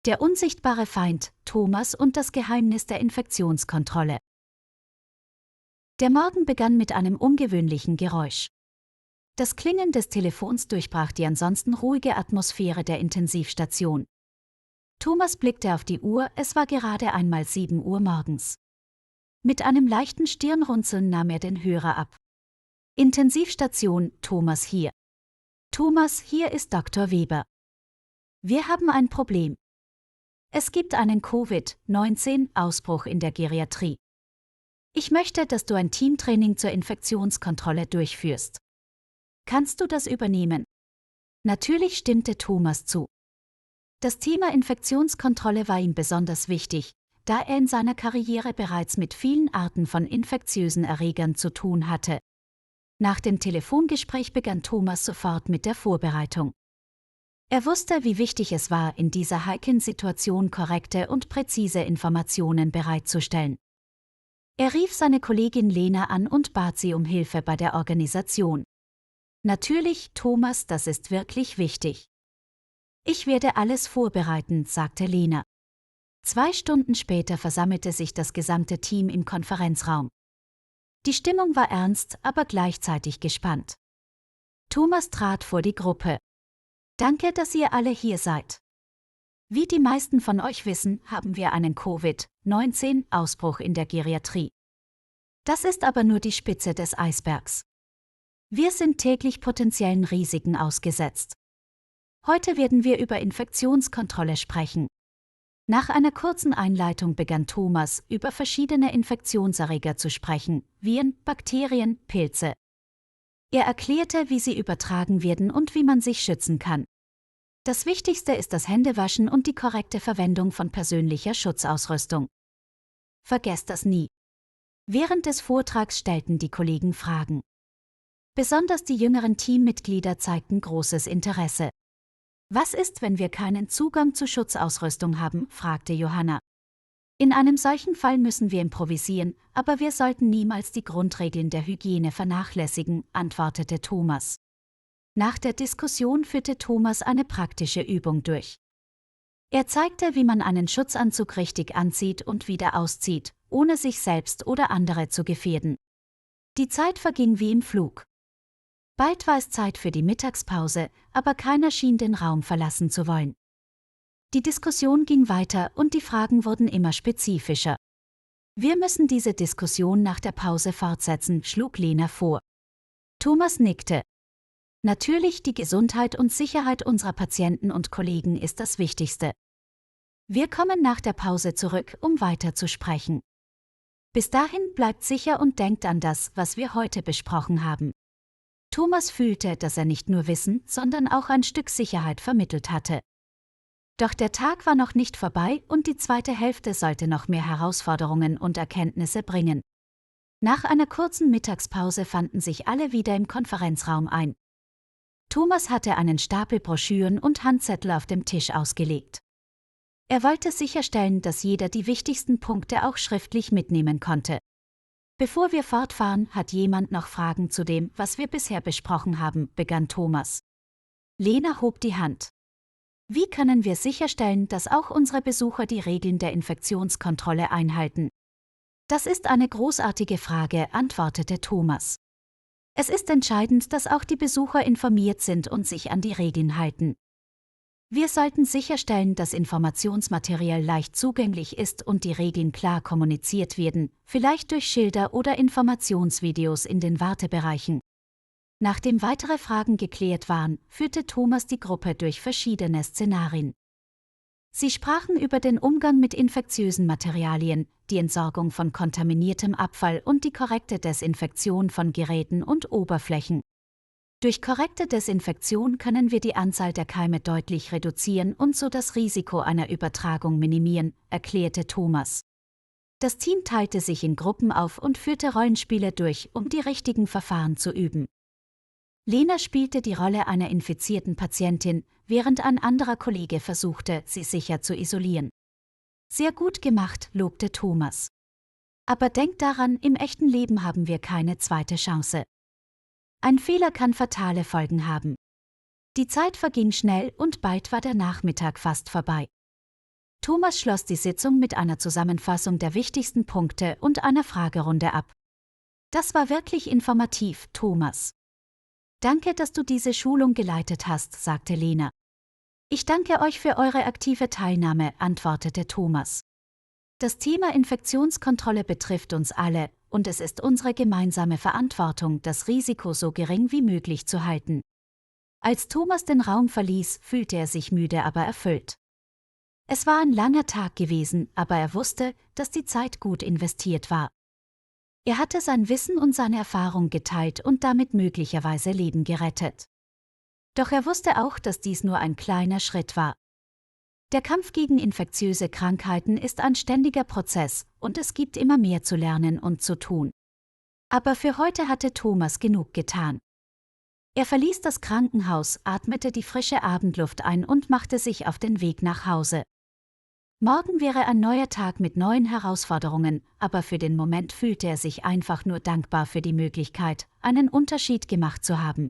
Der unsichtbare Feind, Thomas und das Geheimnis der Infektionskontrolle. Der Morgen begann mit einem ungewöhnlichen Geräusch. Das Klingeln des Telefons durchbrach die ansonsten ruhige Atmosphäre der Intensivstation. Thomas blickte auf die Uhr, es war gerade einmal 7 Uhr morgens. Mit einem leichten Stirnrunzeln nahm er den Hörer ab. Intensivstation, Thomas hier. Thomas, hier ist Dr. Weber. Wir haben ein Problem. Es gibt einen Covid-19-Ausbruch in der Geriatrie. Ich möchte, dass du ein Teamtraining zur Infektionskontrolle durchführst. Kannst du das übernehmen? Natürlich stimmte Thomas zu. Das Thema Infektionskontrolle war ihm besonders wichtig, da er in seiner Karriere bereits mit vielen Arten von infektiösen Erregern zu tun hatte. Nach dem Telefongespräch begann Thomas sofort mit der Vorbereitung. Er wusste, wie wichtig es war, in dieser heiklen Situation korrekte und präzise Informationen bereitzustellen. Er rief seine Kollegin Lena an und bat sie um Hilfe bei der Organisation. Natürlich, Thomas, das ist wirklich wichtig. Ich werde alles vorbereiten, sagte Lena. 2 Stunden später versammelte sich das gesamte Team im Konferenzraum. Die Stimmung war ernst, aber gleichzeitig gespannt. Thomas trat vor die Gruppe. Danke, dass ihr alle hier seid. Wie die meisten von euch wissen, haben wir einen Covid-19-Ausbruch in der Geriatrie. Das ist aber nur die Spitze des Eisbergs. Wir sind täglich potenziellen Risiken ausgesetzt. Heute werden wir über Infektionskontrolle sprechen. Nach einer kurzen Einleitung begann Thomas, über verschiedene Infektionserreger zu sprechen, Viren, Bakterien, Pilze. Er erklärte, wie sie übertragen werden und wie man sich schützen kann. Das Wichtigste ist das Händewaschen und die korrekte Verwendung von persönlicher Schutzausrüstung. Vergesst das nie. Während des Vortrags stellten die Kollegen Fragen. Besonders die jüngeren Teammitglieder zeigten großes Interesse. Was ist, wenn wir keinen Zugang zu Schutzausrüstung haben, fragte Johanna. In einem solchen Fall müssen wir improvisieren, aber wir sollten niemals die Grundregeln der Hygiene vernachlässigen, antwortete Thomas. Nach der Diskussion führte Thomas eine praktische Übung durch. Er zeigte, wie man einen Schutzanzug richtig anzieht und wieder auszieht, ohne sich selbst oder andere zu gefährden. Die Zeit verging wie im Flug. Bald war es Zeit für die Mittagspause, aber keiner schien den Raum verlassen zu wollen. Die Diskussion ging weiter und die Fragen wurden immer spezifischer. Wir müssen diese Diskussion nach der Pause fortsetzen, schlug Lena vor. Thomas nickte. Natürlich, die Gesundheit und Sicherheit unserer Patienten und Kollegen ist das Wichtigste. Wir kommen nach der Pause zurück, um weiter zu sprechen. Bis dahin bleibt sicher und denkt an das, was wir heute besprochen haben. Thomas fühlte, dass er nicht nur Wissen, sondern auch ein Stück Sicherheit vermittelt hatte. Doch der Tag war noch nicht vorbei und die zweite Hälfte sollte noch mehr Herausforderungen und Erkenntnisse bringen. Nach einer kurzen Mittagspause fanden sich alle wieder im Konferenzraum ein. Thomas hatte einen Stapel Broschüren und Handzettel auf dem Tisch ausgelegt. Er wollte sicherstellen, dass jeder die wichtigsten Punkte auch schriftlich mitnehmen konnte. Bevor wir fortfahren, hat jemand noch Fragen zu dem, was wir bisher besprochen haben, begann Thomas. Lena hob die Hand. Wie können wir sicherstellen, dass auch unsere Besucher die Regeln der Infektionskontrolle einhalten? Das ist eine großartige Frage, antwortete Thomas. Es ist entscheidend, dass auch die Besucher informiert sind und sich an die Regeln halten. Wir sollten sicherstellen, dass Informationsmaterial leicht zugänglich ist und die Regeln klar kommuniziert werden, vielleicht durch Schilder oder Informationsvideos in den Wartebereichen. Nachdem weitere Fragen geklärt waren, führte Thomas die Gruppe durch verschiedene Szenarien. Sie sprachen über den Umgang mit infektiösen Materialien, die Entsorgung von kontaminiertem Abfall und die korrekte Desinfektion von Geräten und Oberflächen. Durch korrekte Desinfektion können wir die Anzahl der Keime deutlich reduzieren und so das Risiko einer Übertragung minimieren, erklärte Thomas. Das Team teilte sich in Gruppen auf und führte Rollenspiele durch, um die richtigen Verfahren zu üben. Lena spielte die Rolle einer infizierten Patientin, während ein anderer Kollege versuchte, sie sicher zu isolieren. Sehr gut gemacht, lobte Thomas. Aber denk daran, im echten Leben haben wir keine zweite Chance. Ein Fehler kann fatale Folgen haben. Die Zeit verging schnell und bald war der Nachmittag fast vorbei. Thomas schloss die Sitzung mit einer Zusammenfassung der wichtigsten Punkte und einer Fragerunde ab. Das war wirklich informativ, Thomas. Danke, dass du diese Schulung geleitet hast, sagte Lena. Ich danke euch für eure aktive Teilnahme, antwortete Thomas. Das Thema Infektionskontrolle betrifft uns alle, und es ist unsere gemeinsame Verantwortung, das Risiko so gering wie möglich zu halten. Als Thomas den Raum verließ, fühlte er sich müde, aber erfüllt. Es war ein langer Tag gewesen, aber er wusste, dass die Zeit gut investiert war. Er hatte sein Wissen und seine Erfahrung geteilt und damit möglicherweise Leben gerettet. Doch er wusste auch, dass dies nur ein kleiner Schritt war. Der Kampf gegen infektiöse Krankheiten ist ein ständiger Prozess und es gibt immer mehr zu lernen und zu tun. Aber für heute hatte Thomas genug getan. Er verließ das Krankenhaus, atmete die frische Abendluft ein und machte sich auf den Weg nach Hause. Morgen wäre ein neuer Tag mit neuen Herausforderungen, aber für den Moment fühlte er sich einfach nur dankbar für die Möglichkeit, einen Unterschied gemacht zu haben.